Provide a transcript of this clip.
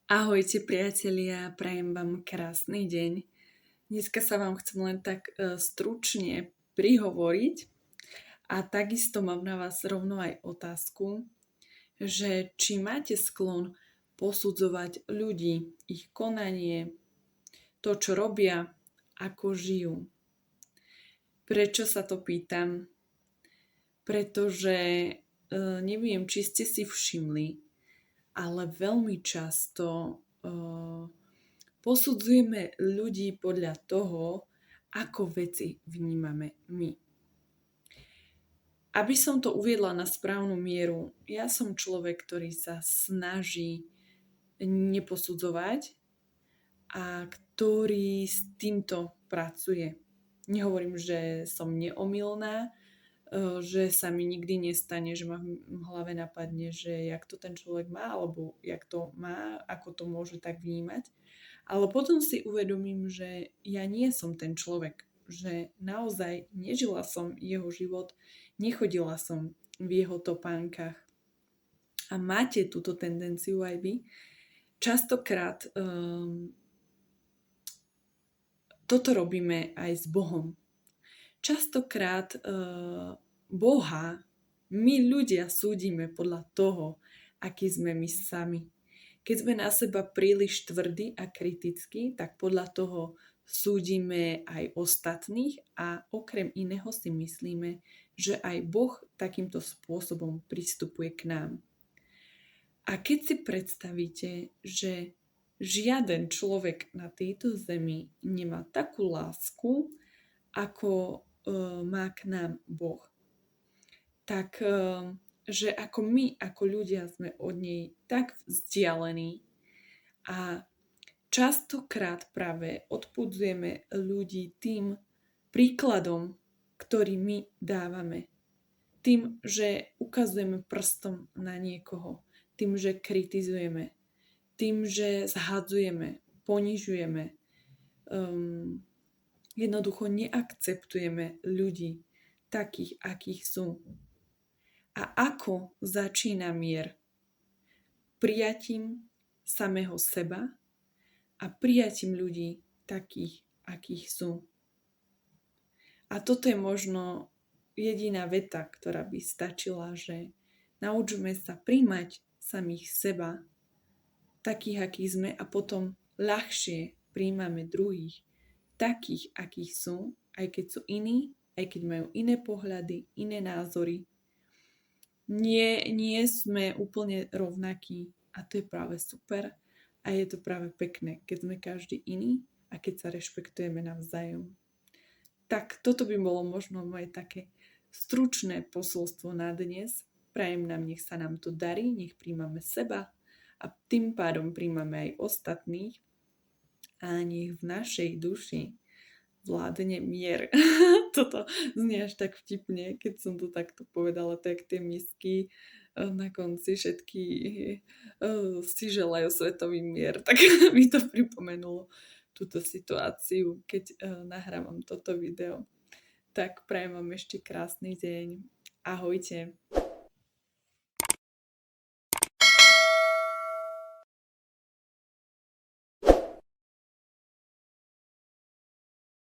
Ahojte priatelia, prajem vám krásny deň. Dneska sa vám chcem len tak stručne prihovoriť a takisto mám na vás rovno aj otázku, že či máte sklon posudzovať ľudí, ich konanie, to čo robia, ako žijú. Prečo sa to pýtam? Pretože neviem, či ste si všimli, ale veľmi často posudzujeme ľudí podľa toho, ako veci vnímame my. Aby som to uviedla na správnu mieru, ja som človek, ktorý sa snaží neposudzovať a ktorý s týmto pracuje. Nehovorím, že som neomylná, že sa mi nikdy nestane, že ma v hlave napadne, že jak to ten človek má, alebo jak to má, ako to môže tak vnímať. Ale potom si uvedomím, že ja nie som ten človek, že naozaj nežila som jeho život, nechodila som v jeho topánkach. A máte túto tendenciu aj vy. Častokrát toto robíme aj s Bohom. Častokrát Boha my ľudia súdime podľa toho, aký sme my sami. Keď sme na seba príliš tvrdí a kritickí, tak podľa toho súdime aj ostatných a okrem iného si myslíme, že aj Boh takýmto spôsobom pristupuje k nám. A keď si predstavíte, že žiaden človek na tejto zemi nemá takú lásku, ako má k nám Boh. Tak, že ako my, ako ľudia sme od nej tak vzdialení a častokrát práve odpudzujeme ľudí tým príkladom, ktorý my dávame. Tým, že ukazujeme prstom na niekoho. Tým, že kritizujeme. Tým, že zhadzujeme, ponižujeme. Jednoducho neakceptujeme ľudí takých, akých sú. A ako začína mier? Prijatím samého seba a prijatím ľudí takých, akých sú. A toto je možno jediná veta, ktorá by stačila, že naučme sa príjmať samých seba, takých, akých sme, a potom ľahšie príjmame druhých, takých, akých sú, aj keď sú iní, aj keď majú iné pohľady, iné názory. Nie sme úplne rovnakí a to je práve super a je to práve pekné, keď sme každý iný a keď sa rešpektujeme navzájom. Tak toto by bolo možno moje také stručné posolstvo na dnes. Prajem nám, nech sa nám to darí, nech príjmame seba a tým pádom príjmame aj ostatných a nech v našej duši vládne mier. Toto znie až tak vtipne, keď som to takto povedala, tak tie misky na konci všetky si želajú svetový mier. Tak mi to pripomenulo túto situáciu, keď nahrávam toto video. Tak prajem vám ešte krásny deň. Ahojte.